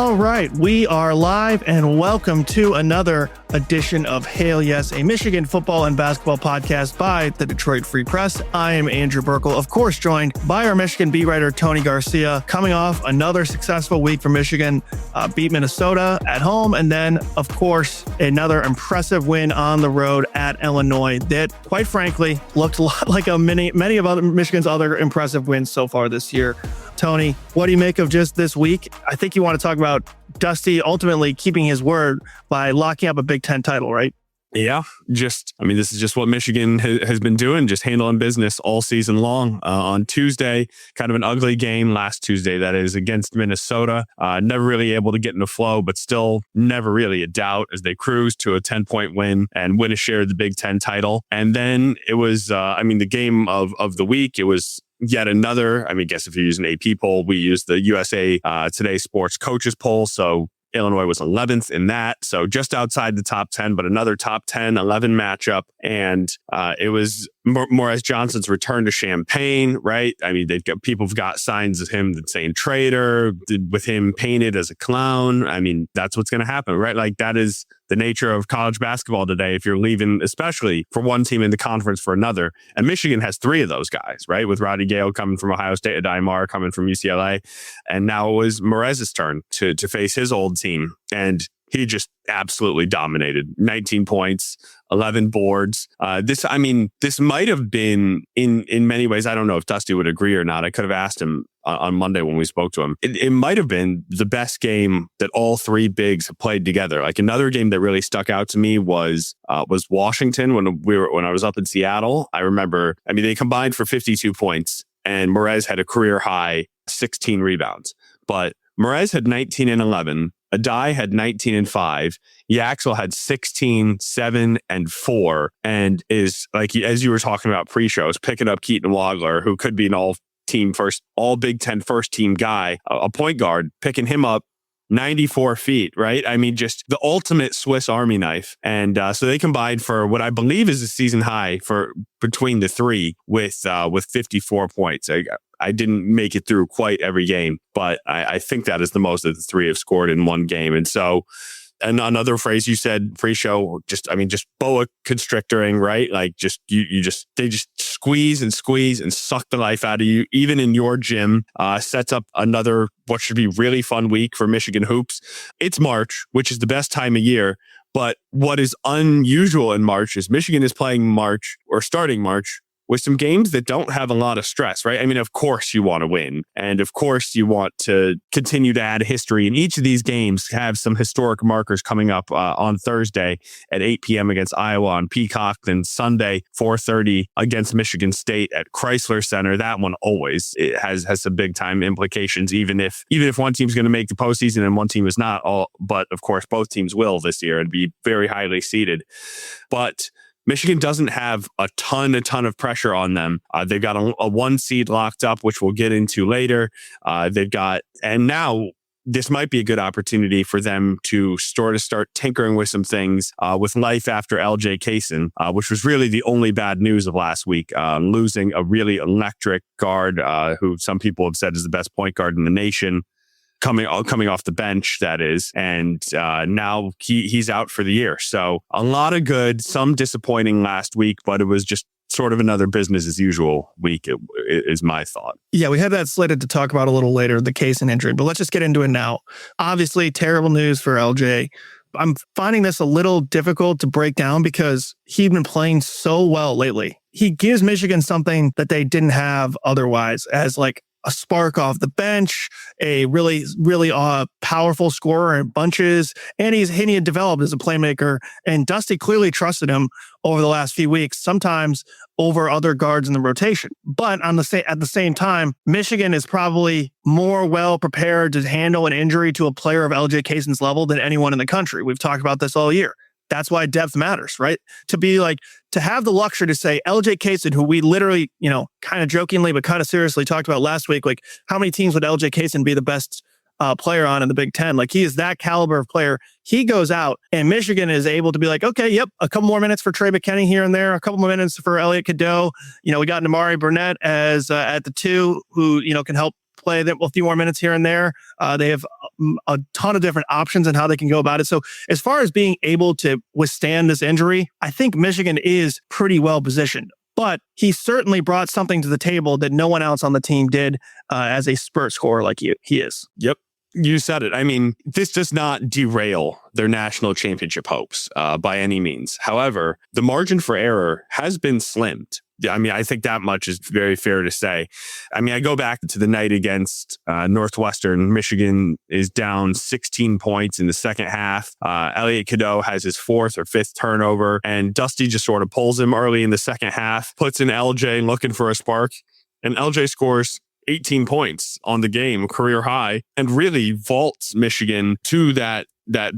All right, we are live and welcome to another edition of Hail Yes, a Michigan football and basketball podcast by the Detroit Free Press. I am Andrew Burkle, of course, joined by our Michigan beat writer, Tony Garcia, coming off another successful week for Michigan, beat Minnesota at home, and then, of course, another impressive win on the road at Illinois that, quite frankly, looked a lot like many of other Michigan's other impressive wins so far this year. Tony, what do you make of just this week? I think you want to talk about Dusty ultimately keeping his word by locking up a Big Ten title, right? Yeah, this is just what Michigan has been doing, just handling business all season long. On Tuesday, kind of an ugly game last Tuesday, that is, against Minnesota. Never really able to get in the flow, but still never really a doubt as they cruised to a 10-point win and win a share of the Big Ten title. And then it was, the game of the week, it was yet another, I guess if you're using AP poll, we use the USA Today Sports Coaches poll. So Illinois was 11th in that. So just outside the top 10, but another top 10, 11 matchup. And it was Morez Johnson's return to Champaign, right? People have got signs of him that saying traitor, with him painted as a clown. That's what's going to happen, right? Like, that is the nature of college basketball today. If you're leaving, especially for one team in the conference for another, and Michigan has three of those guys, right? With Roddy Gale coming from Ohio State, Adai Marr coming from UCLA. And now it was Morez's turn to face his old team. And he just absolutely dominated. 19 points, 11 boards. This might have been, in many ways, I don't know if Dusty would agree or not. I could have asked him on Monday when we spoke to him. It might have been the best game that all three bigs have played together. Like, another game that really stuck out to me was Washington when I was up in Seattle. I remember, they combined for 52 points, and Morez had a career high 16 rebounds. But Morez had 19 and 11. Adai had 19 and 5. Yaxel had 16, 7, and 4. And is, like, as you were talking about pre-shows, picking up Keaton Wagler, who could be an all Big Ten first team guy, a point guard, picking him up 94 feet, right? Just the ultimate Swiss Army knife. And so they combined for what I believe is a season high for between the three with 54 points. I didn't make it through quite every game, but I think that is the most that the three have scored in one game. And so, and another phrase you said pre-show, just boa constrictoring, right? Like, they just squeeze and suck the life out of you, even in your gym. Sets up another, what should be really fun week for Michigan hoops. It's March, which is the best time of year. But what is unusual in March is Michigan is playing March, or starting March, with some games that don't have a lot of stress, right? Of course you want to win. And of course you want to continue to add history. And each of these games have some historic markers coming up on Thursday at 8 p.m. against Iowa on Peacock. Then Sunday, 4:30 against Michigan State at Chrysler Center. That one always has some big time implications, even if one team's going to make the postseason and one team is not. But of course, both teams will this year and be very highly seeded. But Michigan doesn't have a ton of pressure on them. They've got a 1 seed locked up, which we'll get into later. And now this might be a good opportunity for them to start tinkering with some things with life after LJ Cason, which was really the only bad news of last week, losing a really electric guard who some people have said is the best point guard in the nation. Coming off the bench, that is. And now he's out for the year. So a lot of good, some disappointing last week, but it was just sort of another business as usual week, is my thought. Yeah, we had that slated to talk about a little later, the Cason injury, but let's just get into it now. Obviously, terrible news for LJ. I'm finding this a little difficult to break down because he's been playing so well lately. He gives Michigan something that they didn't have otherwise, as like a spark off the bench, a really, really powerful scorer in bunches, and he had developed as a playmaker. And Dusty clearly trusted him over the last few weeks, sometimes over other guards in the rotation. But at the same time, Michigan is probably more well prepared to handle an injury to a player of LJ Cason's level than anyone in the country. We've talked about this all year. That's why depth matters, right? To have the luxury to say LJ Cason, who we literally, kind of jokingly, but kind of seriously talked about last week, like how many teams would LJ Cason be the best player on in the Big Ten? Like, he is that caliber of player. He goes out and Michigan is able to be like, okay, yep, a couple more minutes for Trey McKinney here and there, a couple more minutes for Elliot Cadeau. We got Namari Burnett as at the 2, who, can help play them a few more minutes here and there. They have a ton of different options and how they can go about it. So as far as being able to withstand this injury, I think Michigan is pretty well positioned. But he certainly brought something to the table that no one else on the team did as a spurt scorer like he is. Yep. You said it. I mean, this does not derail their national championship hopes by any means. However, the margin for error has been slimmed. I mean, I think that much is very fair to say. I mean, I go back to the night against Northwestern. Michigan is down 16 points in the second half. Elliot Cadeau has his fourth or fifth turnover, and Dusty just sort of pulls him early in the second half, puts in LJ looking for a spark, and LJ scores 18 points on the game, career high, and really vaults Michigan to that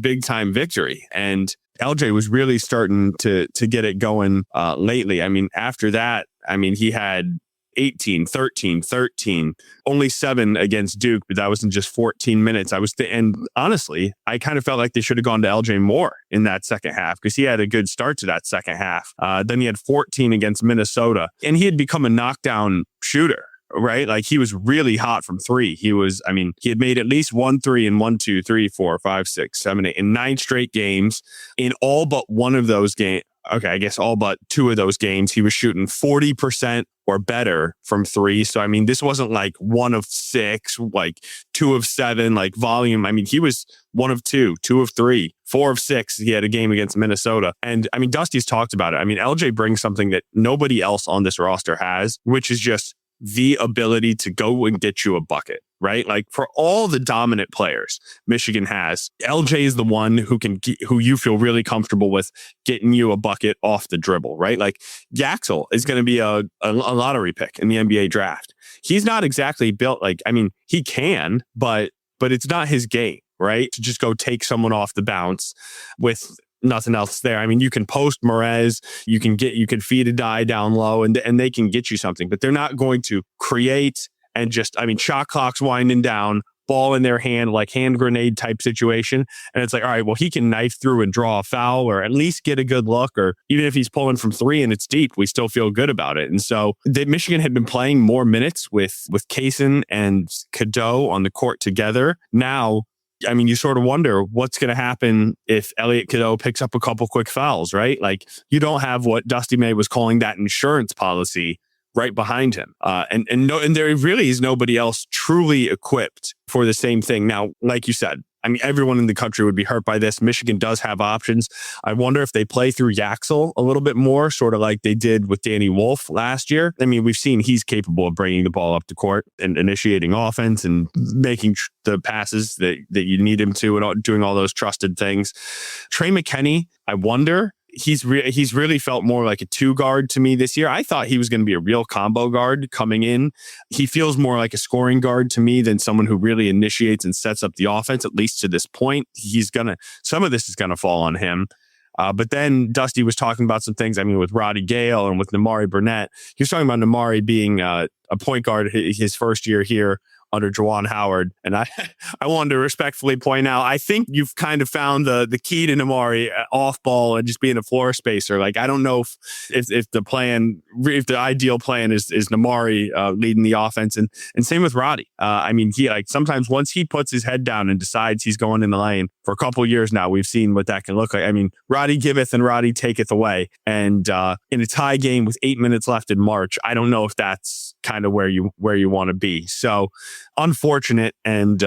big time victory. And LJ was really starting to get it going lately. I mean, after that, I mean, he had 18, 13, 13, only 7 against Duke, but that was in just 14 minutes. And honestly, I kind of felt like they should have gone to LJ more in that second half because he had a good start to that second half. Then he had 14 against Minnesota, and he had become a knockdown shooter. Right? Like he was really hot from three. He had made at least 1 3 in 1, 2, 3, 4, 5, 6, 7, 8 in 9 straight games. In all but one of those games, okay, I guess all but 2 of those games, he was shooting 40% or better from 3. So, I mean, this wasn't like 1 of 6, like 2 of 7, like volume. I mean, he was 1 of 2, 2 of 3, 4 of 6. He had a game against Minnesota. And I mean, Dusty's talked about it. I mean, LJ brings something that nobody else on this roster has, which is just the ability to go and get you a bucket, right? Like for all the dominant players Michigan has, LJ is the one who you feel really comfortable with getting you a bucket off the dribble, right? Like Yaxel is going to be a lottery pick in the NBA draft. He's not exactly built like, I mean, he can, but it's not his game, right? To just go take someone off the bounce with nothing else there. I mean, you can post Morez, you can feed a die down low and they can get you something, but they're not going to create and just, I mean, shot clock's winding down, ball in their hand, like hand grenade type situation. And it's like, all right, well, he can knife through and draw a foul or at least get a good look. Or even if he's pulling from 3 and it's deep, we still feel good about it. And so Michigan had been playing more minutes with Cason and Cadeau on the court together. Now, I mean, you sort of wonder what's going to happen if Elliot Cadeau picks up a couple quick fouls, right? Like you don't have what Dusty May was calling that insurance policy right behind him. And there really is nobody else truly equipped for the same thing. Now, like you said, I mean, everyone in the country would be hurt by this. Michigan does have options. I wonder if they play through Yaxel a little bit more, sort of like they did with Danny Wolf last year. I mean, we've seen he's capable of bringing the ball up the court and initiating offense and making the passes that you need him to and doing all those trusted things. Trey McKinney, I wonder. He's really felt more like a 2 guard to me this year. I thought he was going to be a real combo guard coming in. He feels more like a scoring guard to me than someone who really initiates and sets up the offense, at least to this point. Some of this is going to fall on him. But then Dusty was talking about some things, I mean, with Roddy Gale and with Namari Burnett. He was talking about Namari being a point guard his first year here under Juwan Howard. And I wanted to respectfully point out, I think you've kind of found the key to Namari off ball and just being a floor spacer. Like, I don't know if the ideal plan is Namari leading the offense and same with Roddy. I mean, he sometimes once he puts his head down and decides he's going in the lane for a couple of years now, we've seen what that can look like. I mean, Roddy giveth and Roddy taketh away. And in a tie game with 8 minutes left in March, I don't know if that's kind of where you want to be. So unfortunate. And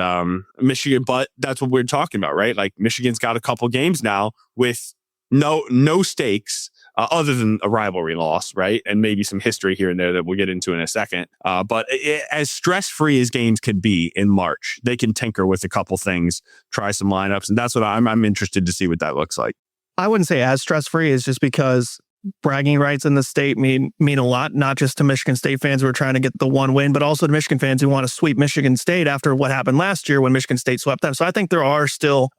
Michigan, but that's what we're talking about, right? Like Michigan's got a couple games now with no stakes other than a rivalry loss, right? And maybe some history here and there that we'll get into in a second. But as stress-free as games can be in March, they can tinker with a couple things, try some lineups. And that's what I'm interested to see what that looks like. I wouldn't say as stress-free is just because bragging rights in the state mean a lot, not just to Michigan State fans who are trying to get the one win, but also to Michigan fans who want to sweep Michigan State after what happened last year when Michigan State swept them. So I think there are still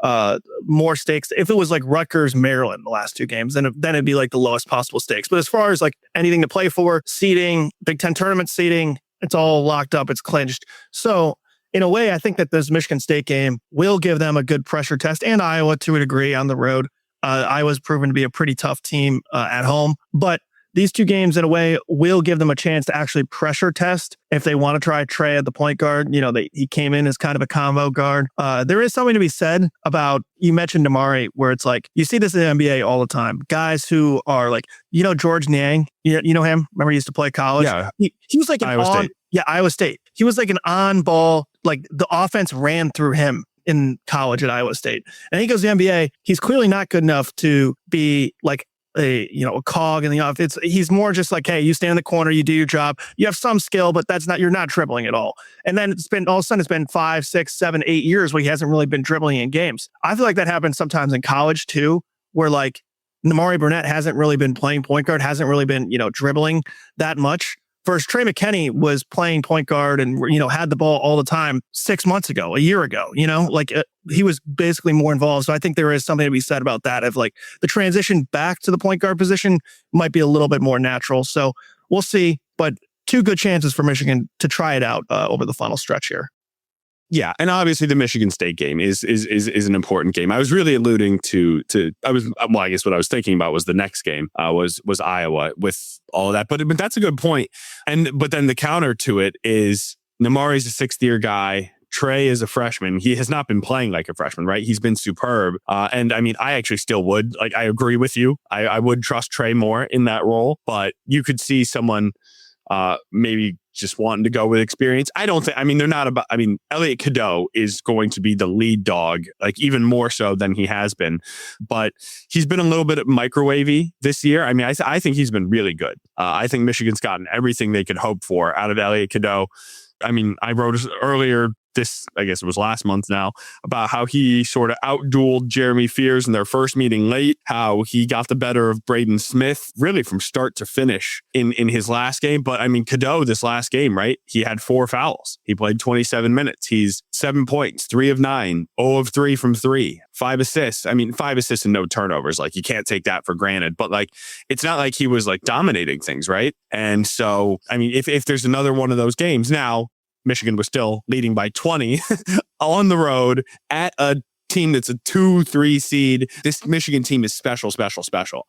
more stakes. If it was like Rutgers, Maryland, the last 2 games, then it'd be like the lowest possible stakes. But as far as like anything to play for, seeding, Big Ten tournament seeding, it's all locked up, it's clinched. So in a way, I think that this Michigan State game will give them a good pressure test, and Iowa to a degree on the road. Iowa's proven to be a pretty tough team at home, but these two games in a way will give them a chance to actually pressure test if they want to try Trey at the point guard. He came in as kind of a combo guard. There is something to be said about, you mentioned Damari, where it's like, you see this in the NBA all the time. Guys who are like, George Niang, you know him? Remember he used to play college? Yeah. He was like Iowa State. Yeah, Iowa State. He was like an on ball, like the offense ran through him in college at Iowa State. And he goes to the NBA. He's clearly not good enough to be like a cog in the offense. He's more just like, hey, you stand in the corner, you do your job. You have some skill, but you're not dribbling at all. And then all of a sudden it's been 5, 6, 7, 8 years where he hasn't really been dribbling in games. I feel like that happens sometimes in college too, where like Nimari Burnett hasn't really been playing point guard, hasn't really been, dribbling that much. First, Trey McKinney was playing point guard and, had the ball all the time 6 months ago, a year ago, he was basically more involved. So I think there is something to be said about that, of like the transition back to the point guard position might be a little bit more natural. So we'll see, but 2 good chances for Michigan to try it out over the final stretch here. Yeah, and obviously the Michigan State game is an important game. I was really alluding to I guess what I was thinking about was the next game was Iowa with all of that. But that's a good point. But then the counter to it is Nimari's a 6th-year guy. Trey is a freshman. He has not been playing like a freshman, right? He's been superb. And I mean, I actually still would. Like, I agree with you. I would trust Trey more in that role. But you could see someone maybe just wanting to go with experience. Elliot Cadeau is going to be the lead dog, like even more so than he has been. But he's been a little bit microwavy this year. I mean, I think he's been really good. I think Michigan's gotten everything they could hope for out of Elliot Cadeau. I mean, I wrote earlier I guess it was last month now, about how he sort of outdueled Jeremy Fears in their first meeting late, how he got the better of Braden Smith really from start to finish in his last game. But I mean, Cadeau, this last game, right? He had 4 fouls. He played 27 minutes. He's 7 points, 3 of 9, 0 of 3 from 3, 5 assists. I mean, 5 assists and no turnovers. Like, you can't take that for granted, but like, it's not like he was like dominating things, right? And so, I mean, if there's another one of those games now, Michigan was still leading by 20 on the road at a team that's a 2-3 seed. This Michigan team is special,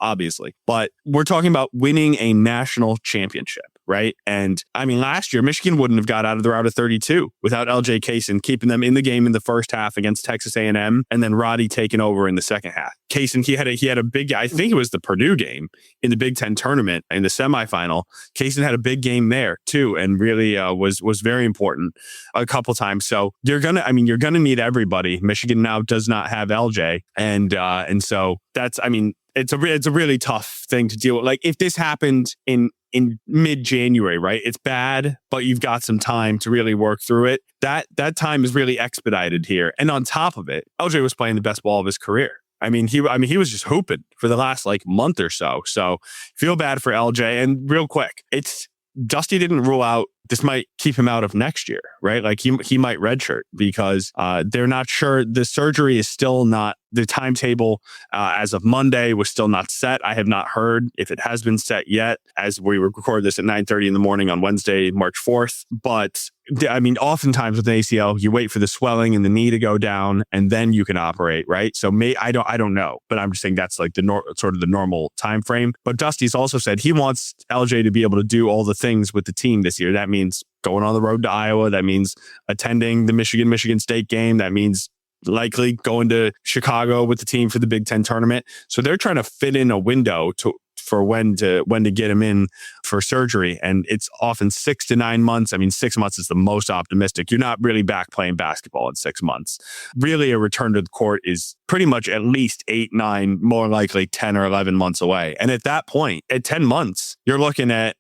obviously. But we're talking about winning a national championship, right? And I mean, last year, Michigan wouldn't have got out of the route of 32 without LJ Cason keeping them in the game in the first half against Texas A&M, and then Roddy taking over in the second half. Cason, he had a big, I think it was the Purdue game in the Big Ten tournament in the semifinal. Cason had a big game there too, and really was very important a couple times. So you're gonna need everybody. Michigan now does not have LJ, and so that's, I mean, it's a really tough thing to deal with. Like, if this happened in mid-January, right? It's bad, but you've got some time to really work through it. That time is really expedited here. And on top of it, LJ was playing the best ball of his career. I mean, he was just hooping for the last like month or so. So feel bad for LJ. And real quick, Dusty didn't rule out this might keep him out of next year, right? Like he might redshirt because they're not sure. The surgery is still not, the timetable as of Monday was still not set. I have not heard if it has been set yet, as we record this at 9:30 in the morning on Wednesday, March 4th. But I mean, oftentimes with an ACL, you wait for the swelling and the knee to go down, and then you can operate, right? So I don't know, but I'm just saying that's like sort of the normal time frame. But Dusty's also said he wants LJ to be able to do all the things with the team this year. That means going on the road to Iowa. That means attending the Michigan State game. That means likely going to Chicago with the team for the Big Ten tournament. So they're trying to fit in a window for when to get him in for surgery. And it's often 6 to 9 months. I mean, 6 months is the most optimistic. You're not really back playing basketball in 6 months. Really, a return to the court is pretty much at least 8, 9, more likely 10 or 11 months away. And at that point, at 10 months, you're looking at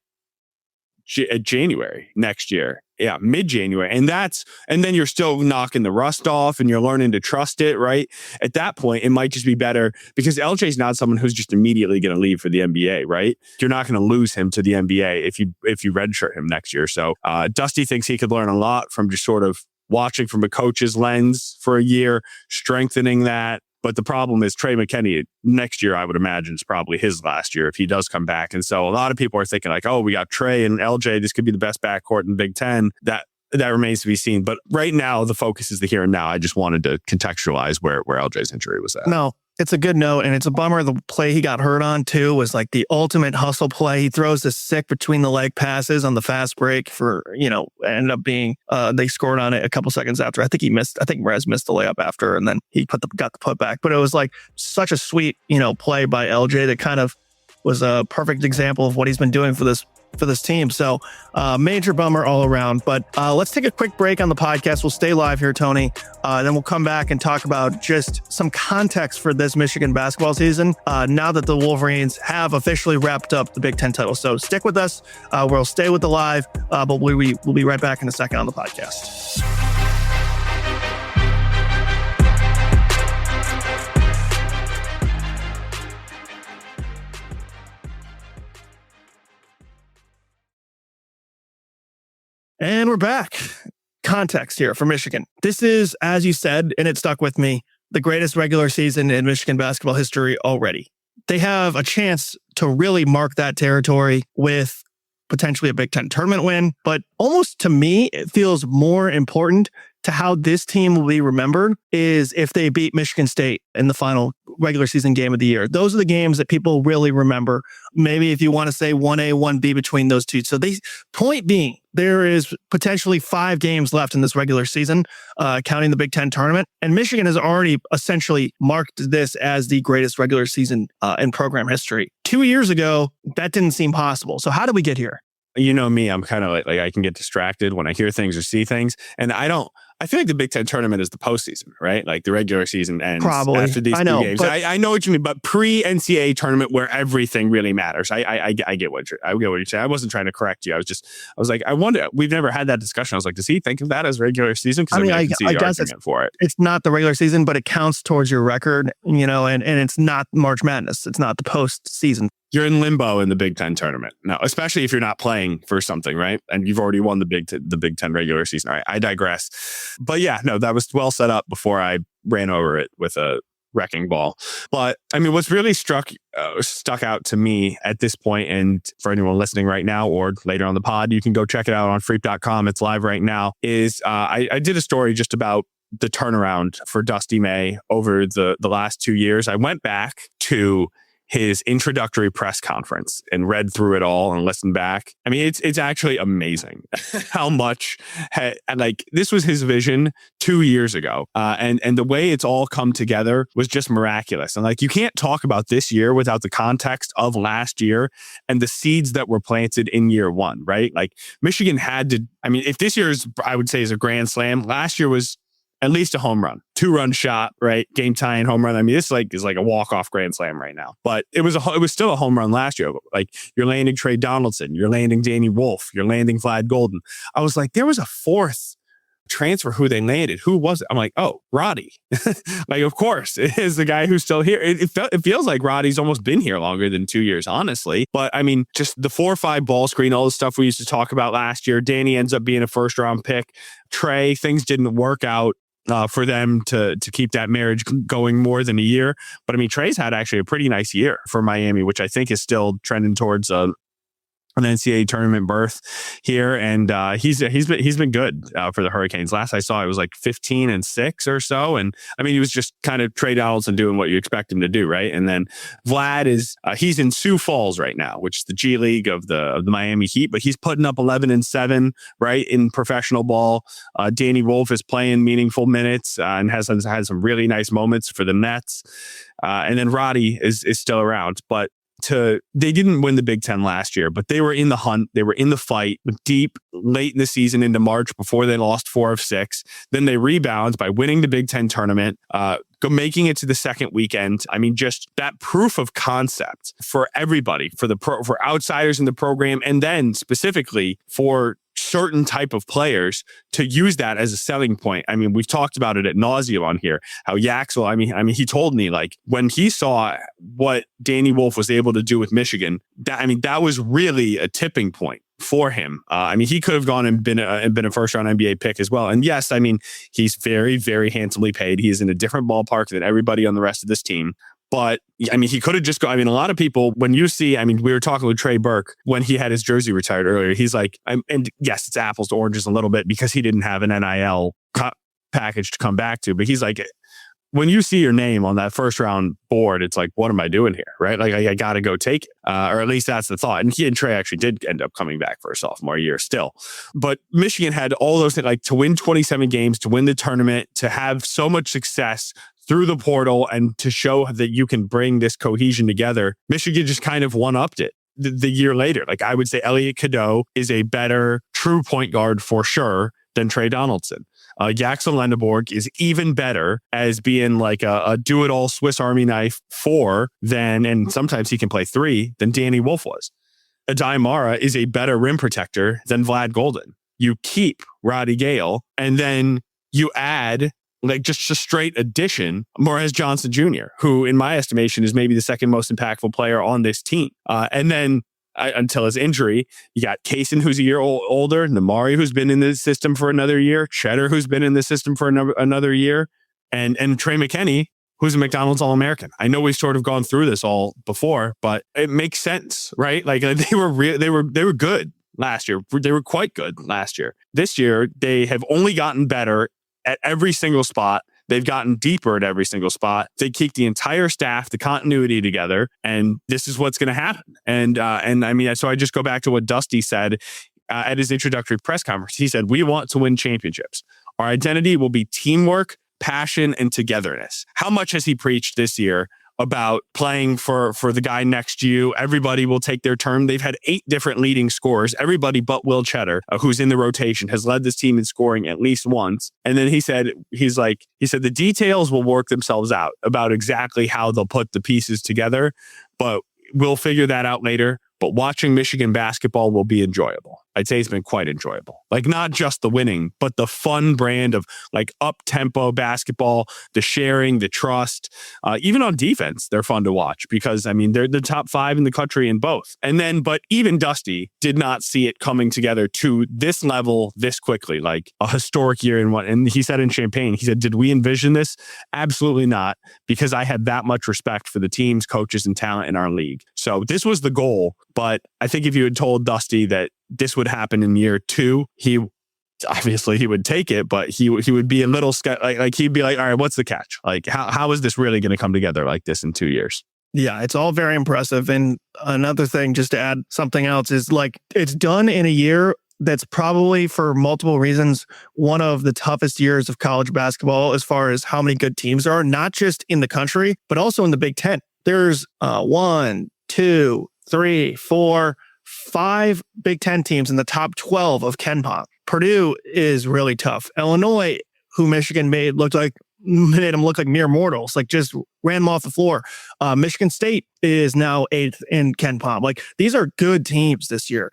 January next year. Yeah, mid-January. And then you're still knocking the rust off and you're learning to trust it, right? At that point, it might just be better because LJ's not someone who's just immediately going to leave for the NBA, right? You're not going to lose him to the NBA if you redshirt him next year. So Dusty thinks he could learn a lot from just sort of watching from a coach's lens for a year, strengthening that. But the problem is Trey McKinney next year, I would imagine, is probably his last year if he does come back. And so a lot of people are thinking like, oh, we got Trey and LJ. This could be the best backcourt in the Big Ten. That remains to be seen. But right now, the focus is the here and now. I just wanted to contextualize where LJ's injury was at. No, It's a good note, and it's a bummer. The play he got hurt on, too, was like the ultimate hustle play. He throws this sick between the leg passes on the fast break for, ended up being, they scored on it a couple seconds after. I think Rez missed the layup after, and then he got the putback. But it was like such a sweet, play by LJ that kind of was a perfect example of what he's been doing for this team. So major bummer all around. But let's take a quick break on the podcast. We'll stay live here, Tony. Then we'll come back and talk about just some context for this Michigan basketball season now that the Wolverines have officially wrapped up the Big Ten title. So stick with us. We'll stay with the live, but we'll be right back in a second on the podcast. And we're back. Context here for Michigan. This is, as you said, and it stuck with me, the greatest regular season in Michigan basketball history already. They have a chance to really mark that territory with potentially a Big Ten tournament win, but almost to me, it feels more important to how this team will be remembered is if they beat Michigan State in the final regular season game of the year. Those are the games that people really remember. Maybe if you want to say 1A, 1B between those two. So point being, there is potentially 5 games left in this regular season, counting the Big Ten tournament. And Michigan has already essentially marked this as the greatest regular season in program history. 2 years ago, that didn't seem possible. So how did we get here? You know me, I'm kind of like I can get distracted when I hear things or see things. And I feel like the Big Ten tournament is the postseason, right? Like the regular season ends after these 2 games. I know what you mean, but pre-NCAA tournament where everything really matters. I get what you're saying. I wasn't trying to correct you. I was like, I wonder, we've never had that discussion. I was like, does he think of that as regular season? Because I can see the argument for it. It's not the regular season, but it counts towards your record, and it's not March Madness. It's not the postseason. You're in limbo in the Big Ten tournament now, especially if you're not playing for something, right? And you've already won the Big Ten regular season. All right, I digress. But yeah, no, that was well set up before I ran over it with a wrecking ball. But I mean, what's really stuck out to me at this point, and for anyone listening right now or later on the pod, you can go check it out on freep.com. It's live right now. Is I did a story just about the turnaround for Dusty May over the last 2 years. I went back to his introductory press conference and read through it all and listened back. I mean, it's actually amazing how much this was his vision 2 years ago. And the way it's all come together was just miraculous. And you can't talk about this year without the context of last year and the seeds that were planted in year one, right? Michigan had to, if this year I would say is a grand slam, last year was at least a home run, 2-run shot, right? Game tying home run. This is like a walk-off grand slam right now. But it was still a home run last year. You're landing Trey Donaldson, you're landing Danny Wolf, you're landing Vlad Golden. I was like, there was a fourth transfer who they landed. Who was it? I'm like, oh, Roddy. Of course, it is the guy who's still here. It feels like Roddy's almost been here longer than 2 years, honestly. But just the 4-5 ball screen, all the stuff we used to talk about last year. Danny ends up being a first-round pick. Trey, things didn't work out for them to keep that marriage going more than a year. But Trey's had actually a pretty nice year for Miami, which I think is still trending towards an NCAA tournament berth here, and he's been good for the Hurricanes. Last I saw, it was 15-6 or so, and he was just kind of Trey Donaldson doing what you expect him to do, right? And then Vlad is he's in Sioux Falls right now, which is the G League of the Miami Heat, but he's putting up 11-7 right in professional ball. Danny Wolf is playing meaningful minutes and has some really nice moments for the Nets, and then Roddy is still around, but. They didn't win the Big Ten last year, but they were in the hunt. They were in the fight deep late in the season into March before they lost 4 of 6. Then they rebound by winning the Big Ten tournament, making it to the second weekend. Just that proof of concept for everybody, for outsiders in the program, and then specifically for certain type of players to use that as a selling point. We've talked about it ad nauseum on here, how Yaxel, he told me when he saw what Danny Wolf was able to do with Michigan, that was really a tipping point for him. He could have gone and been a first round NBA pick as well. And yes, he's very, very handsomely paid. He's in a different ballpark than everybody on the rest of this team. But he could have just gone. A lot of people, when you see, we were talking with Trey Burke when he had his jersey retired earlier. He's like, and yes, it's apples to oranges a little bit because he didn't have an NIL package to come back to. But he's like, when you see your name on that first round board, it's like, what am I doing here? Right? Like, I got to go take it. Or at least that's the thought. And he and Trey actually did end up coming back for a sophomore year still. But Michigan had all those things, like to win 27 games, to win the tournament, to have so much success through the portal, and to show that you can bring this cohesion together. Michigan just kind of one-upped it the year later. Like, I would say Elliot Cadeau is a better true point guard for sure than Trey Donaldson. Jackson Lendeborg is even better as being like a do-it-all Swiss Army knife 4 than, and sometimes he can play 3, than Danny Wolf was. Adai Mara is a better rim protector than Vlad Golden. You keep Roddy Gale, and then you add, like, just a straight addition, Morez Johnson Jr., who in my estimation is maybe the second most impactful player on this team. And then until his injury, you got Cason, who's a year older, Namari, who's been in the system for another year, Cheddar, who's been in the system for another year, and Trey McKinney, who's a McDonald's All-American. I know we've sort of gone through this all before, but it makes sense, right? Like, they were good last year. They were quite good last year. This year, they have only gotten better at every single spot. They've gotten deeper at every single spot. They keep the entire staff, the continuity together, and this is what's going to happen. And I mean, so I just go back to what Dusty said at his introductory press conference. He said, "We want to win championships. Our identity will be teamwork, passion, and togetherness." How much has he preached this year about playing for the guy next to you? Everybody will take their turn. They've had 8 different leading scorers. Everybody but Will Cheddar, who's in the rotation, has led this team in scoring at least once. And then he said, the details will work themselves out about exactly how they'll put the pieces together, but we'll figure that out later. But watching Michigan basketball will be enjoyable. I'd say it's been quite enjoyable. Like, not just the winning, but the fun brand of like up-tempo basketball, the sharing, the trust. Even on defense, they're fun to watch because, I mean, they're the top 5 in the country in both. And then, but even Dusty did not see it coming together to this level this quickly, like a historic year in one. And he said in Champaign, he said, "Did we envision this? Absolutely not, because I had that much respect for the teams, coaches, and talent in our league." So this was the goal. But I think if you had told Dusty that this would happen in year 2, he would take it, but he would be a little like he'd be like, "All right, what's the catch? Like, how is this really going to come together like this in 2 years?" Yeah, it's all very impressive. And another thing, just to add something else, is like, it's done in a year that's probably, for multiple reasons, one of the toughest years of college basketball as far as how many good teams there are, not just in the country, but also in the Big Ten. There's 1, 2, 3, 4, 5 Big Ten teams in the top 12 of KenPom. Purdue is really tough. Illinois, who Michigan made them look like mere mortals, like just ran them off the floor. Michigan State is now 8th in KenPom. Like, these are good teams this year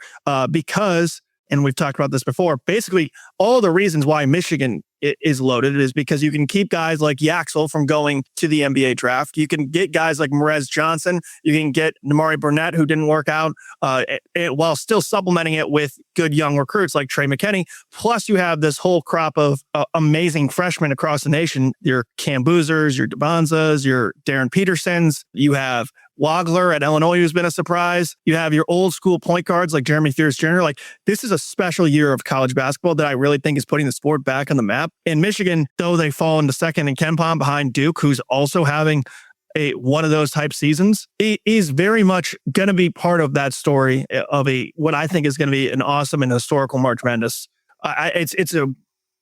because, and we've talked about this before, basically all the reasons why Michigan is loaded is because you can keep guys like Yaxel from going to the NBA draft. You can get guys like Morez Johnson. You can get Namari Burnett, who didn't work out, while still supplementing it with good young recruits like Trey McKinney. Plus, you have this whole crop of amazing freshmen across the nation. Your Cam Boozers, your DeBonzas, your Darren Petersons. You have Wagler at Illinois, who's been a surprise. You have your old school point guards like Jeremy Fears Jr. Like, this is a special year of college basketball that I really think is putting the sport back on the map. In Michigan, though they fall into second in KenPom behind Duke, who's also having one of those type seasons, is very much going to be part of that story of what I think is going to be an awesome and historical March Madness.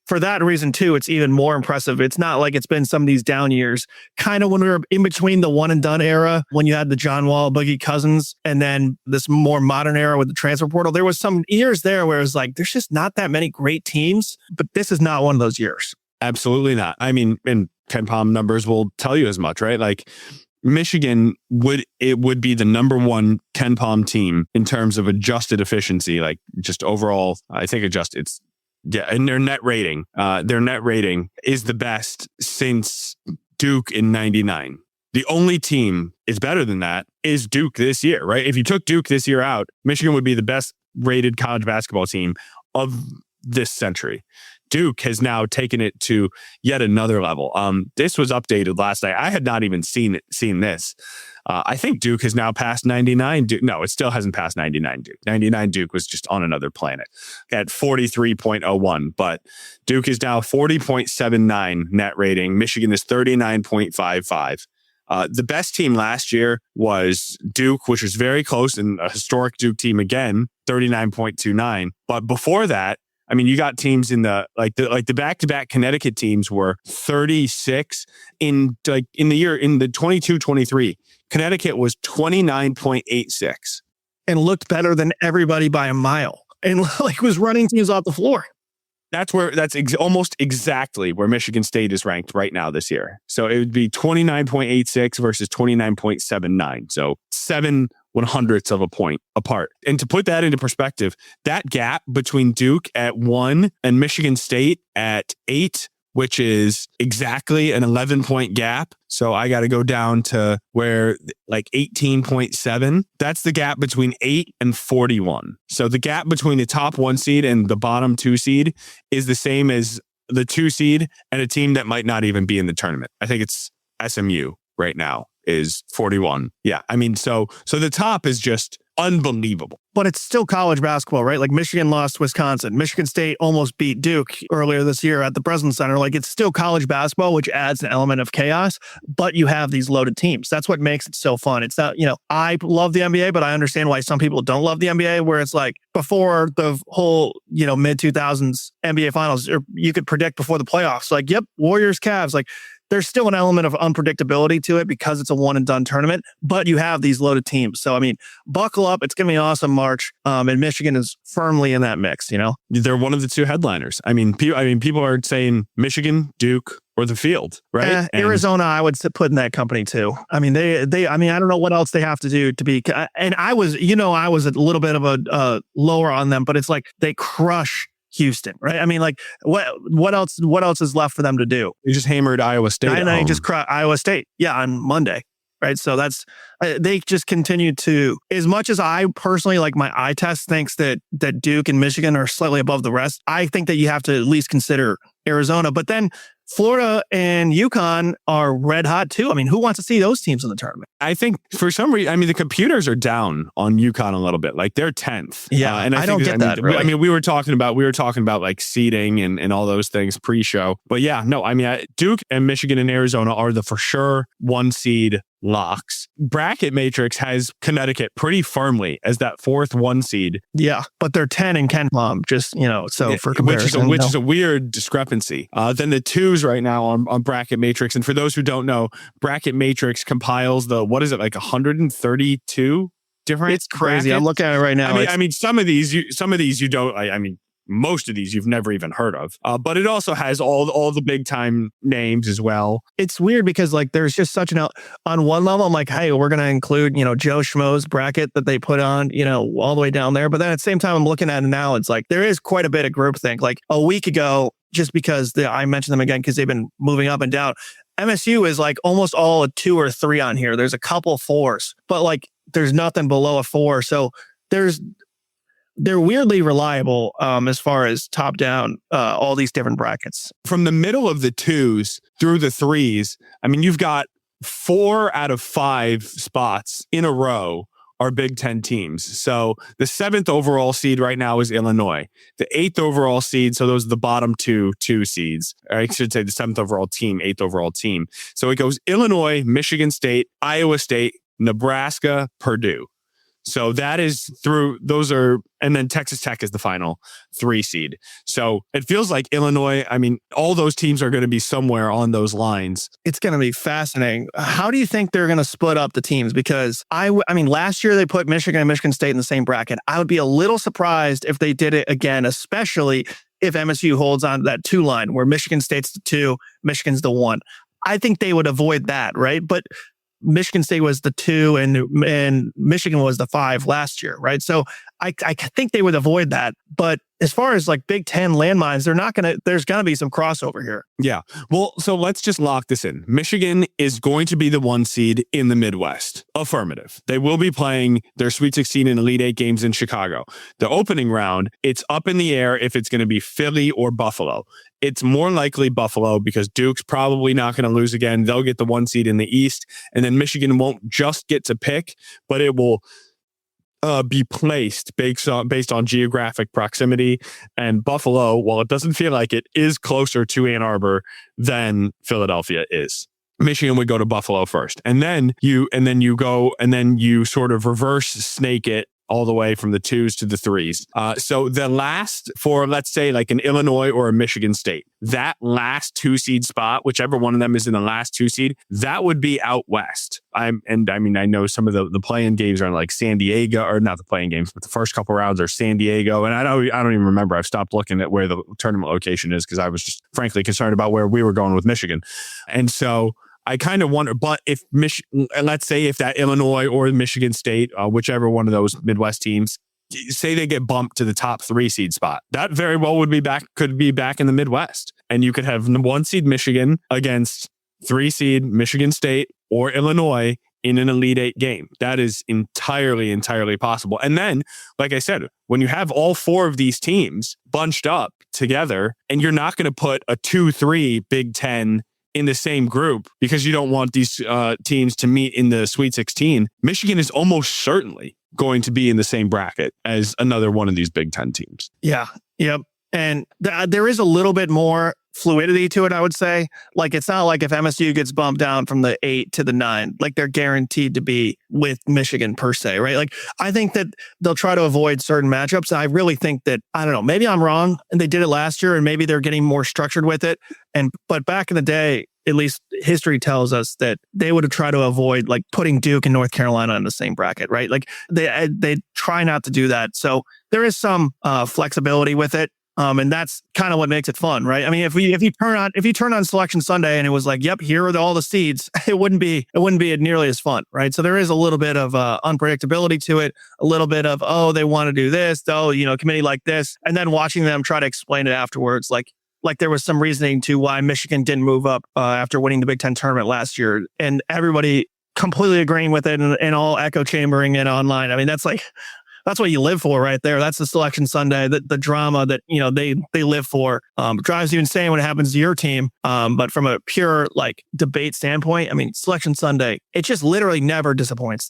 For that reason, too, it's even more impressive. It's not like it's been some of these down years, kind of when we were in between the one and done era, when you had the John Wall, Boogie Cousins, and then this more modern era with the transfer portal. There was some years there where it was like, there's just not that many great teams, but this is not one of those years. Absolutely not. I mean, and KenPom numbers will tell you as much, right? Like, Michigan would be the number 1 KenPom team in terms of adjusted efficiency, like just overall. I think and their net rating is the best since Duke in 99. The only team is better than that is Duke this year, right? If you took Duke this year out, Michigan would be the best rated college basketball team of this century. Duke has now taken it to yet another level. This was updated last night. I had not even seen this. I think Duke has now passed 99. No, it still hasn't passed 99 Duke. 99 Duke was just on another planet at 43.01. But Duke is now 40.79 net rating. Michigan is 39.55. The best team last year was Duke, which was very close, and a historic Duke team again, 39.29. But before that, I mean, you got teams in the back-to-back Connecticut teams were 36 in the year in the 22-23. Connecticut was 29.86 and looked better than everybody by a mile, and like was running teams off the floor. That's almost exactly where Michigan State is ranked right now this year. So it would be 29.86 versus 29.79. So 7/100ths of a point apart. And to put that into perspective, that gap between Duke at 1 and Michigan State at 8, which is exactly an 11-point gap. So I got to go down to where like 18.7. That's the gap between 8 and 41. So the gap between the top 1 seed and the bottom 2 seed is the same as the 2 seed and a team that might not even be in the tournament. I think it's SMU right now is 41. Yeah. I mean, so the top is just unbelievable. But it's still college basketball, right? Like Michigan lost Wisconsin. Michigan State almost beat Duke earlier this year at the Breslin Center. Like it's still college basketball, which adds an element of chaos, but you have these loaded teams. That's what makes it so fun. It's not, I love the NBA, but I understand why some people don't love the NBA, where it's like before the whole, mid-2000s NBA finals, you could predict before the playoffs. Like, yep, Warriors, Cavs, like there's still an element of unpredictability to it because it's a one and done tournament, but you have these loaded teams. So, I mean, buckle up. It's going to be an awesome March. And Michigan is firmly in that mix, They're one of the 2 headliners. I mean, people are saying Michigan, Duke, or the field, right? Arizona, I would put in that company too. I mean, I don't know what else they have to do to be, and I was a little bit of a lower on them, but it's like they crush Houston, right? I mean, like what else is left for them to do? They just hammered Iowa State. And they just Iowa State, on Monday, right? So that's they just continue to, as much as I personally, like my eye test thinks that Duke and Michigan are slightly above the rest. I think that you have to at least consider Arizona, but then Florida and UConn are red hot too. I mean, who wants to see those teams in the tournament? I think for some reason, the computers are down on UConn a little bit. Like they're 10th. Yeah, and I don't get that. Really. I mean, we were talking about like seeding and all those things pre-show. But yeah, no, Duke and Michigan and Arizona are the for sure 1 seed locks. Bracket Matrix has Connecticut pretty firmly as that 4th 1 seed. Yeah, but they're 10 in KenPom, just, so for comparison. Which is a weird discrepancy. Then the 2s right now on Bracket Matrix. And for those who don't know, Bracket Matrix compiles what is it, like 132 different It's crazy. brackets? I'm looking at it right now. Some of these you don't, most of these you've never even heard of. But it also has all the big time names as well. It's weird because like there's just such on one level, I'm like, hey, we're going to include, Joe Schmo's bracket that they put on, all the way down there. But then at the same time, I'm looking at it now, it's like there is quite a bit of groupthink. Like a week ago, just because I mentioned them again, because they've been moving up and down. MSU is like almost all a 2 or 3 on here. There's a couple 4s, but like there's nothing below a 4. So they're weirdly reliable as far as top down, all these different brackets. From the middle of the 2s through the 3s, you've got 4 out of 5 spots in a row are Big Ten teams. So the 7th overall seed right now is Illinois. The 8th overall seed, so those are the bottom two seeds. Or I should say the 7th overall team, 8th overall team. So it goes Illinois, Michigan State, Iowa State, Nebraska, Purdue. So that is and then Texas Tech is the final 3 seed. So it feels like Illinois, all those teams are going to be somewhere on those lines. It's going to be fascinating. How do you think they're going to split up the teams? Because last year they put Michigan and Michigan State in the same bracket. I would be a little surprised if they did it again, especially if MSU holds on to that 2 line where Michigan State's the 2, Michigan's the 1. I think they would avoid that, right? But Michigan State was the 2 and Michigan was the 5 last year, right? So I think they would avoid that. But as far as like Big Ten landmines, there's going to be some crossover here. Yeah. Well, so let's just lock this in. Michigan is going to be the 1 seed in the Midwest. Affirmative. They will be playing their Sweet 16 and Elite 8 games in Chicago. The opening round, it's up in the air if it's going to be Philly or Buffalo. It's more likely Buffalo because Duke's probably not going to lose again. They'll get the 1 seed in the East, and then Michigan won't just get to pick, but it will be placed based on geographic proximity. And Buffalo, while it doesn't feel like it, is closer to Ann Arbor than Philadelphia is. Michigan would go to Buffalo first, and then you sort of reverse snake it all the way from the 2s to the 3s. So the last for, let's say, like an Illinois or a Michigan State, that last 2 seed spot, whichever one of them is in the last 2 seed, that would be out west. I know some of the play-in games are in like San Diego, or not the play-in games, but the first couple rounds are San Diego. And I don't even remember. I've stopped looking at where the tournament location is because I was just frankly concerned about where we were going with Michigan. And so I kind of wonder, but if let's say if that Illinois or Michigan State, whichever one of those Midwest teams, say they get bumped to the top 3 seed spot, that very well could be back in the Midwest. And you could have 1 seed Michigan against 3 seed Michigan State or Illinois in an Elite 8 game. That is entirely possible. And then, like I said, when you have all 4 of these teams bunched up together, and you're not going to put a 2-3 Big Ten in the same group because you don't want these teams to meet in the Sweet 16, Michigan is almost certainly going to be in the same bracket as another one of these Big Ten teams. Yeah. Yep. And there is a little bit more fluidity to it, I would say. Like, it's not like if MSU gets bumped down from the 8 to the 9, like they're guaranteed to be with Michigan per se, right? Like, I think that they'll try to avoid certain matchups. I really think that, I don't know, maybe I'm wrong and they did it last year and maybe they're getting more structured with it. But back in the day, at least history tells us that they would have tried to avoid like putting Duke and North Carolina in the same bracket, right? Like they try not to do that. So there is some flexibility with it. And that's kind of what makes it fun, right? I mean, if you turn on Selection Sunday and it was like, yep, here are all the seeds, it wouldn't be nearly as fun, right? So there is a little bit of unpredictability to it, a little bit of, oh, they want to do this, oh, committee like this, and then watching them try to explain it afterwards, like there was some reasoning to why Michigan didn't move up after winning the Big Ten tournament last year, and everybody completely agreeing with it and all echo chambering it online. I mean, that's what you live for right there. That's the Selection Sunday, the drama that, they live for. Drives you insane when it happens to your team. But from a pure like debate standpoint, I mean, Selection Sunday, it just literally never disappoints.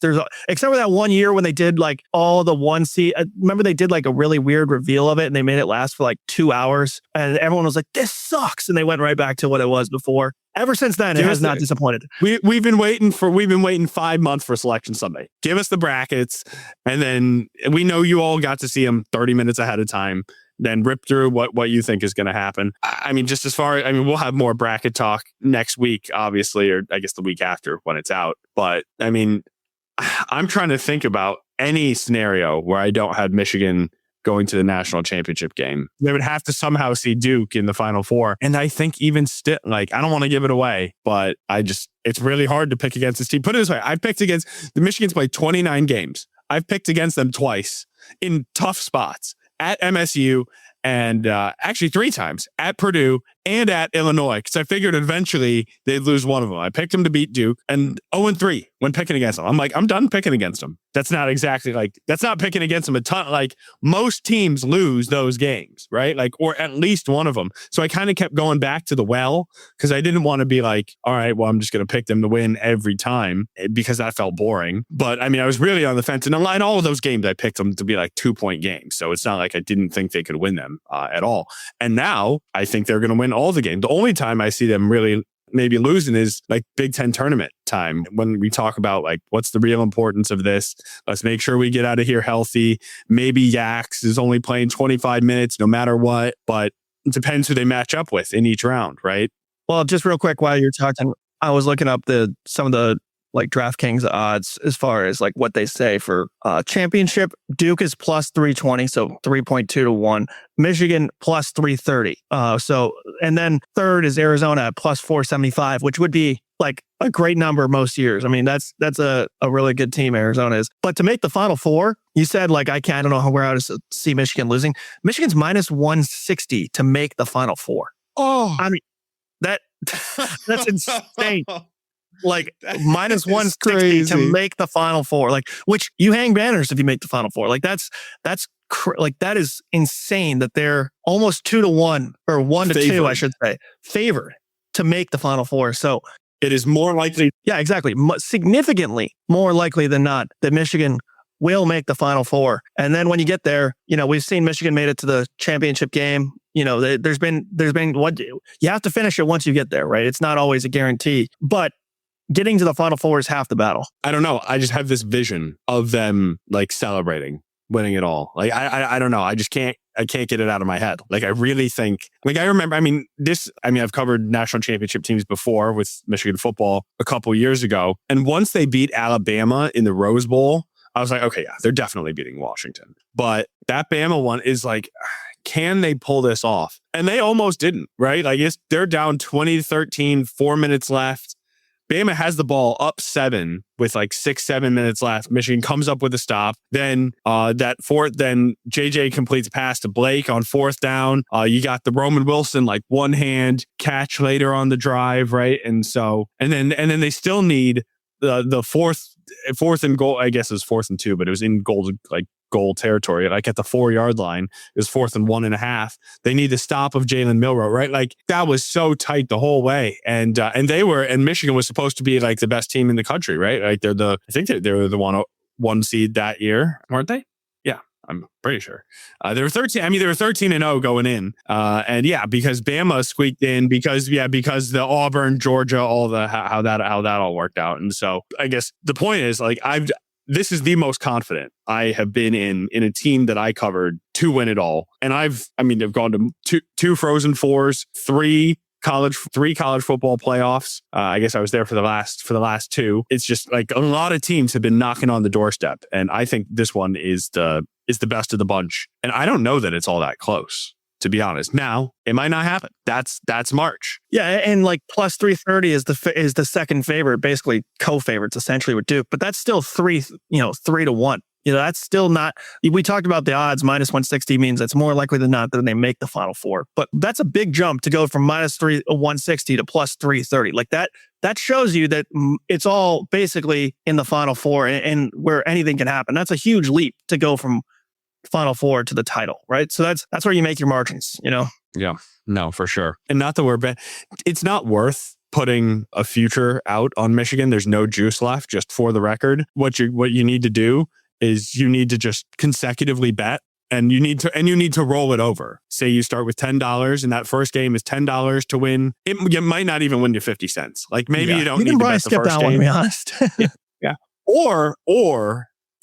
Except for that one year when they did like all the 1 seed. Remember they did like a really weird reveal of it and they made it last for like 2 hours and everyone was like, this sucks. And they went right back to what it was before. Ever since then, it has not disappointed. We've been waiting 5 months for Selection Sunday. Give us the brackets, and then we know you all got to see them 30 minutes ahead of time. Then rip through what you think is going to happen. I mean, we'll have more bracket talk next week, obviously, or I guess the week after when it's out. But I mean, I'm trying to think about any scenario where I don't have Michigan going to the national championship game. They would have to somehow see Duke in the Final Four. And I think even still, like, I don't want to give it away, but it's really hard to pick against this team. Put it this way, I've picked against, the Michigan's played 29 games. I've picked against them twice in tough spots at MSU and actually 3 times at Purdue and at Illinois, because I figured eventually they'd lose one of them. I picked them to beat Duke, and 0-3 when picking against them. I'm like, I'm done picking against them. That's not picking against them a ton. Like, most teams lose those games, right? Like, or at least one of them. So I kind of kept going back to the well because I didn't want to be like, all right, well, I'm just going to pick them to win every time because that felt boring. But I mean, I was really on the fence. And in all of those games, I picked them to be like 2-point games. So it's not like I didn't think they could win them at all. And now I think they're going to win all the games. The only time I see them really maybe losing is like Big Ten tournament time, when we talk about like, what's the real importance of this? Let's make sure we get out of here healthy. Maybe Yax is only playing 25 minutes no matter what, but it depends who they match up with in each round, right? Well, just real quick while you're talking, I was looking up some of the like DraftKings odds as far as like what they say for championship. Duke is plus 320, so 3.2 to 1. Michigan plus 330. And then third is Arizona at plus 475, which would be like a great number most years. I mean, that's a really good team, Arizona is. But to make the Final Four, you said like I don't know where I would see Michigan losing. Michigan's minus 160 to make the Final Four. Oh, I mean, that's insane. Like minus 160 to make the Final Four, like which you hang banners if you make the Final Four. Like that is insane that they're almost 2 to 1 or 1 to 2, I should say, favored to make the Final Four. So it is more likely. Yeah, exactly. Significantly more likely than not that Michigan will make the Final Four. And then when you get there, we've seen Michigan made it to the championship game. There's been what you have to finish it once you get there, right? It's not always a guarantee, but getting to the Final Four is half the battle. I don't know. I just have this vision of them like celebrating, winning it all. Like I don't know. I can't get it out of my head. Like I really think. Like I remember. I've covered national championship teams before with Michigan football a couple years ago, and once they beat Alabama in the Rose Bowl, I was like, okay, yeah, they're definitely beating Washington. But that Bama one is like, can they pull this off? And they almost didn't, right? Like they're down 20-13, 4 minutes left. Bama has the ball up 7 with like 6-7 minutes left. Michigan comes up with a stop. Then then JJ completes a pass to Blake on 4th down. You got the Roman Wilson like one hand catch later on the drive, right? And then they still need the fourth and goal. I guess it was 4th and 2, but it was in goal territory, like at the 4-yard line. It was 4th and 1.5. They need the stop of Jalen Milroe, right? Like that was so tight the whole way. And Michigan was supposed to be like the best team in the country, right? Like I think they were the one seed that year, weren't they? Yeah, I'm pretty sure. They were 13. I mean, they were 13-0 going in. Because Bama squeaked in because the Auburn, Georgia, all the how that all worked out. And so I guess the point is like this is the most confident I have been in a team that I covered to win it all. And I've gone to two Frozen Fours, three college football playoffs. I guess I was there for the last 2. It's just like a lot of teams have been knocking on the doorstep. And I think this one is the best of the bunch. And I don't know that it's all that close, to be honest. Now, it might not happen. That's March. Yeah, and like plus 330 is the second favorite, basically co-favorites essentially with Duke, but that's still 3 to 1. That's still not. We talked about the odds. Minus 160 means it's more likely than not that they make the Final Four. But that's a big jump to go from minus 160 to plus 330. Like that shows you that it's all basically in the Final Four and where anything can happen. That's a huge leap to go from Final Four to the title, right? So that's where you make your margins, Yeah, no, for sure. And not that we're bad. It's not worth putting a future out on Michigan. There's no juice left. Just for the record, what you need to do is you need to just consecutively bet, and you need to roll it over. Say you start with $10, and that first game is $10 to win. You might not even win you 50 cents. Like maybe you don't need to bet the first game. One, to be honest. Yeah. Or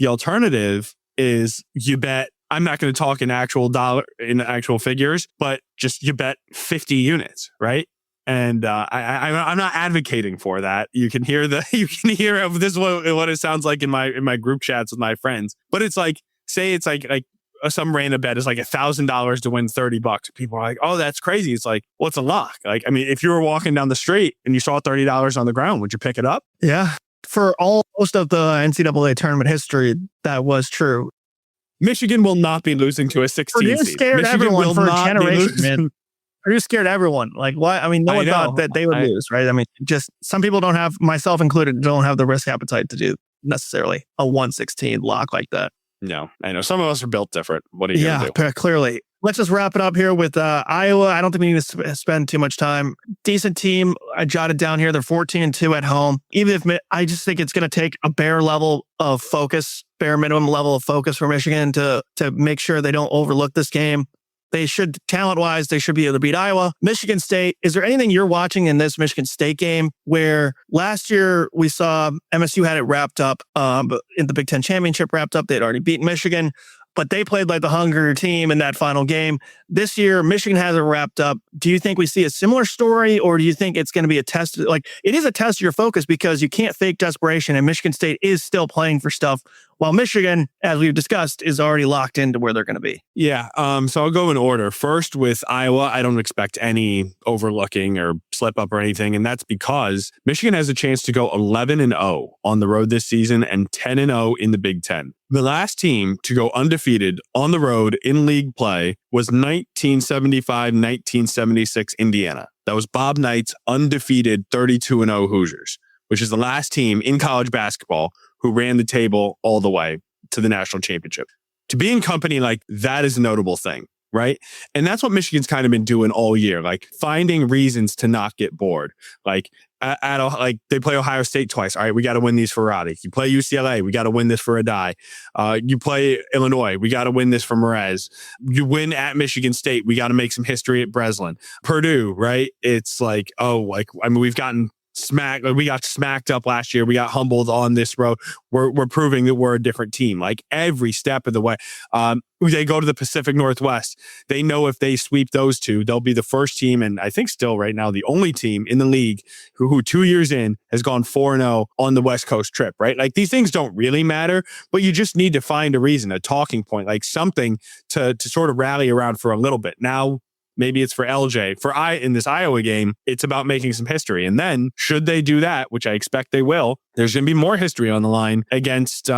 the alternative is you bet. I'm not going to talk in actual figures, but just you bet 50 units, right? And I'm not advocating for that. You can hear this is what it sounds like in my group chats with my friends. But it's like, say it's like some random bet is like $1,000 to win $30. People are like, oh, that's crazy. It's like, well, it's a lock. Like, I mean, if you were walking down the street and you saw $30 on the ground, would you pick it up? Yeah. For most of the NCAA tournament history, that was true. Michigan will not be losing to a 16 seed. Purdue scared everyone for a generation, man. Purdue scared everyone. Like, what? I mean, no one thought that they would lose, right? I mean, just some people don't have, myself included, don't have the risk appetite to do necessarily a 116 lock like that. No, I know. Some of us are built different. What are you going to do? Yeah, clearly. Let's just wrap it up here with Iowa. I don't think we need to spend too much time. Decent team. I jotted down here. They're 14-2 at home. Even if I just think it's going to take a bare minimum level of focus for Michigan to make sure they don't overlook this game. They should, talent-wise, they should be able to beat Iowa. Michigan State, is there anything you're watching in this Michigan State game where last year we saw MSU had it wrapped up, in the Big Ten Championship wrapped up. They'd already beaten Michigan. but they played like the hungrier team in that final game. This year, Michigan hasn't wrapped up. Do you think we see a similar story, or do you think it's going to be a test? Like, it is a test of your focus because you can't fake desperation, and Michigan State is still playing for stuff, while Michigan, as we've discussed, is already locked into where they're going to be. Yeah. So I'll go in order. First with Iowa, I don't expect any overlooking or slip up or anything. And that's because Michigan has a chance to go 11-0 on the road this season and 10-0 in the Big Ten. The last team to go undefeated on the road in league play was 1975-1976 Indiana. That was Bob Knight's undefeated 32-0 Hoosiers, which is the last team in college basketball who ran the table all the way to the national championship. To be in company like that is a notable thing, right? And that's what Michigan's kind of been doing all year, like finding reasons to not get bored. Like they play Ohio State twice. All right, we got to win these for Roddy. You play UCLA, we got to win this for Adai. You play Illinois, we got to win this for Merez. You win at Michigan State, we got to make some history at Breslin. Purdue, right? It's like, we've gotten we got smacked up last year. We got humbled on this road. We're proving that we're a different team. Like every step of the way. They go to the Pacific Northwest. They know if they sweep those two, they'll be the first team, and I think still right now the only team in the league who 2 years in has gone 4-0 on the West Coast trip, right? Like these things don't really matter, but you just need to find a reason, a talking point, like something to sort of rally around for a little bit. Now, maybe it's for LJ. In this Iowa game, it's about making some history. And then, should they do that, which I expect they will, there's going to be more history on the line against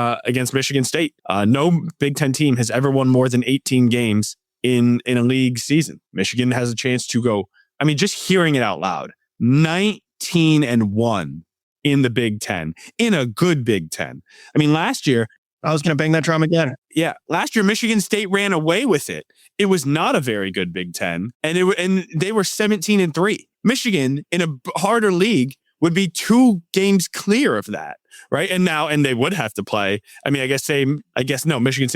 Michigan State. No Big Ten team has ever won more than 18 games in a league season. Michigan has a chance to go, just hearing it out loud, 19-1 in the Big Ten, in a good Big Ten. Last year, I was going to bang that drum again. Yeah. Last year, Michigan State ran away with it. It was not a very good Big Ten. And they were 17-3. Michigan, in a harder league, would be 2 games clear of that, right? And they would have to play. Michigan State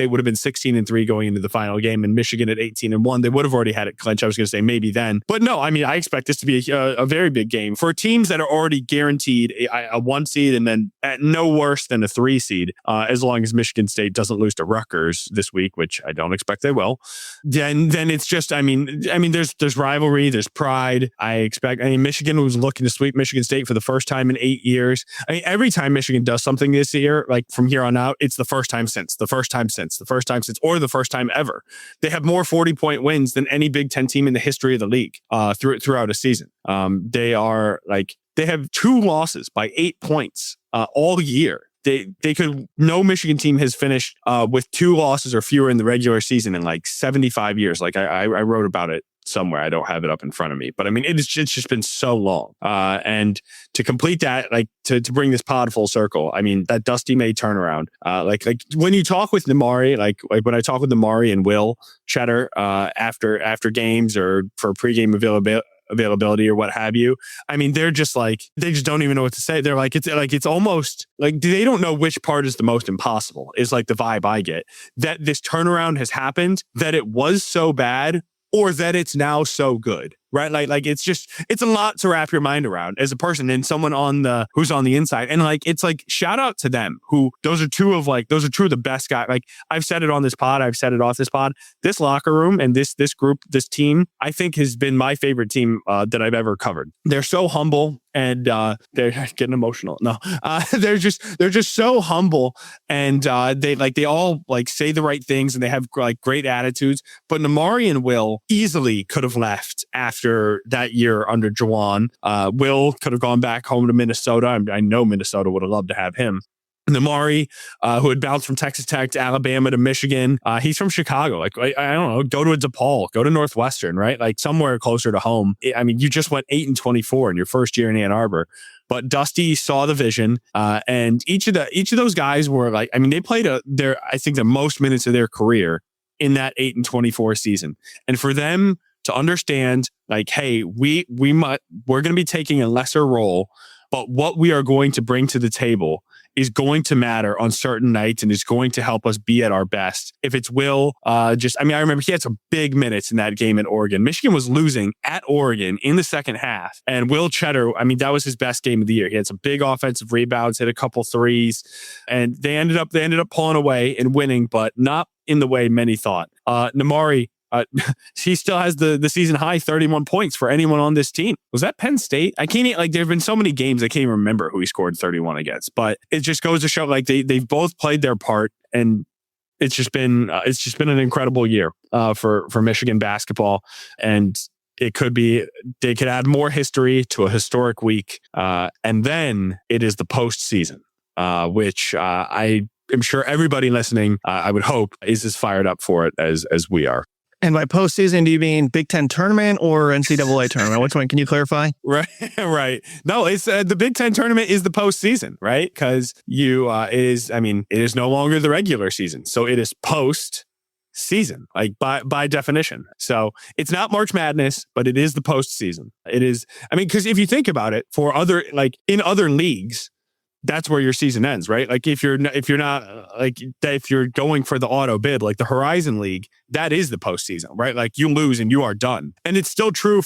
would have been 16-3 going into the final game, and Michigan at 18-1. They would have already had it clinched. I was going to say maybe then, but no. I expect this to be a very big game for teams that are already guaranteed a 1 seed, and then at no worse than a 3 seed, as long as Michigan State doesn't lose to Rutgers this week, which I don't expect they will. Then it's just, there's rivalry, there's pride. Michigan was looking to sweep Michigan State for the first time in 8 years. Every time Michigan does something this year, like from here on out, it's the first time since, or the first time ever. They have more 40-point wins than any Big Ten team in the history of the league throughout a season. They have 2 losses by 8 points all year. No Michigan team has finished with 2 losses or fewer in the regular season in like 75 years. Like I wrote about it somewhere. I don't have it up in front of me, but it's just been so long. And to complete that, like to bring this pod full circle, that Dusty May turnaround, like when you talk with Namari, like when I talk with Namari and Will Cheddar after games or for pregame availability or what have you, they're just like, they just don't even know what to say. They're like, it's almost like they don't know which part is the most impossible, is like the vibe I get, that this turnaround has happened, that it was so bad, or that it's now so good, right? Like it's a lot to wrap your mind around as a person and someone who's on the inside. And it's like, shout out to them those are two of the best guys. Like I've said it on this pod, I've said it off this pod, this locker room and this group, this team, I think has been my favorite team that I've ever covered. They're so humble and they're getting emotional. No, they're just so humble, and they all like say the right things, and they have like great attitudes. But Namari and Will easily could have left after that year under Juwan. Will could have gone back home to Minnesota. I know Minnesota would have loved to have him. Namari, who had bounced from Texas Tech to Alabama to Michigan. He's from Chicago. Like, I don't know, go to a DePaul, go to Northwestern, right? Like somewhere closer to home. You just went 8-24 in your first year in Ann Arbor. But Dusty saw the vision, and each of those guys were like, they played I think the most minutes of their career in that 8-24 season. And for them to understand, like, hey, we're going to be taking a lesser role, but what we are going to bring to the table is going to matter on certain nights and is going to help us be at our best. If it's Will, I remember he had some big minutes in that game at Oregon. Michigan was losing at Oregon in the second half. And Will Cheddar, that was his best game of the year. He had some big offensive rebounds, hit a couple threes, and they ended up pulling away and winning, but not in the way many thought. Namari, he still has the season high 31 points for anyone on this team. Was that Penn State? I can't, there have been so many games I can't even remember who he scored 31 against, but it just goes to show they've both played their part, and it's just been an incredible year for Michigan basketball. And they could add more history to a historic week. And then it is the postseason, which I am sure everybody listening, I would hope, is as fired up for it as we are. And by postseason, do you mean Big Ten tournament or NCAA tournament? Which one? Can you clarify? Right. No, it's the Big Ten tournament is the postseason, right? Because it is no longer the regular season, so it is post-season, by definition. So it's not March Madness, but it is the postseason. It is. Because if you think about it, in other leagues, that's where your season ends, right? If you're going for the auto bid, like the Horizon League, that is the postseason, right? You lose and you are done. And it's still true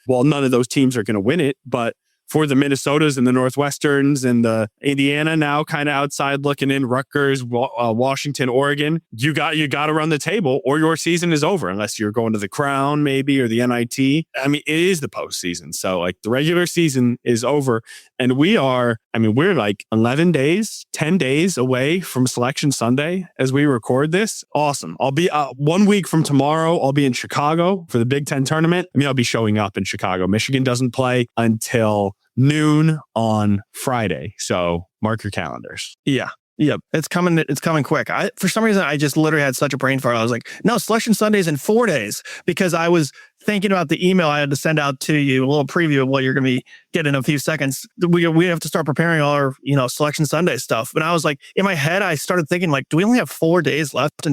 none of those teams are going to win it, but for the Minnesotas and the Northwesterns and the Indiana now kind of outside looking in, Rutgers, Washington, Oregon, you got to run the table or your season is over unless you're going to the Crown maybe or the NIT. It is the postseason. So the regular season is over and we're 11 days, 10 days away from Selection Sunday as we record this. Awesome. I'll be 1 week from tomorrow. I'll be in Chicago for the Big Ten tournament. I'll be showing up in Chicago. Michigan doesn't play until noon on Friday. So mark your calendars. Yeah. Yep. It's coming quick. For some reason, I just literally had such a brain fart. I was like, no, Selection Sunday's in 4 days, because I was thinking about the email I had to send out to you, a little preview of what you're going to be getting in a few seconds. We have to start preparing all our, Selection Sunday stuff. But I was like, in my head, I started thinking do we only have 4 days left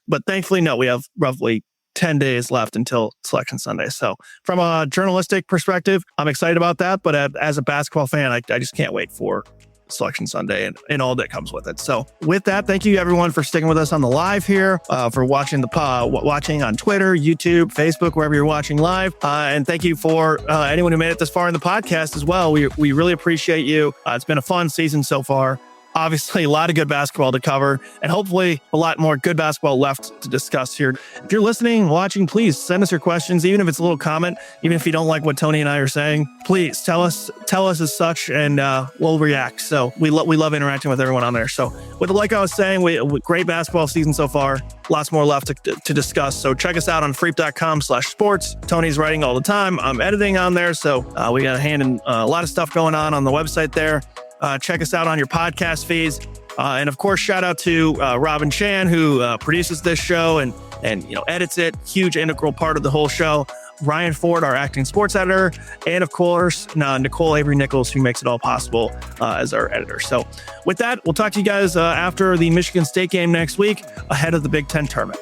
but thankfully, no, we have roughly 10 days left until Selection Sunday. So from a journalistic perspective, I'm excited about that. But as a basketball fan, I just can't wait for Selection Sunday and all that comes with it. So with that, thank you everyone for sticking with us on the live here, for watching watching on Twitter, YouTube, Facebook, wherever you're watching live. And thank you for anyone who made it this far in the podcast as well. We really appreciate you. It's been a fun season so far. Obviously, a lot of good basketball to cover, and hopefully a lot more good basketball left to discuss here. If you're listening, watching, please send us your questions, even if it's a little comment, even if you don't like what Tony and I are saying. Please tell us as such, and we'll react. So we love interacting with everyone on there. So like I was saying, great basketball season so far. Lots more left to discuss. So check us out on freep.com/sports. Tony's writing all the time. I'm editing on there. So we got a hand in a lot of stuff going on the website there. Check us out on your podcast feeds. And of course, shout out to Robin Chan, who produces this show and edits it. Huge integral part of the whole show. Ryan Ford, our acting sports editor. And of course, Nicole Avery Nichols, who makes it all possible as our editor. So with that, we'll talk to you guys after the Michigan State game next week, ahead of the Big Ten tournament.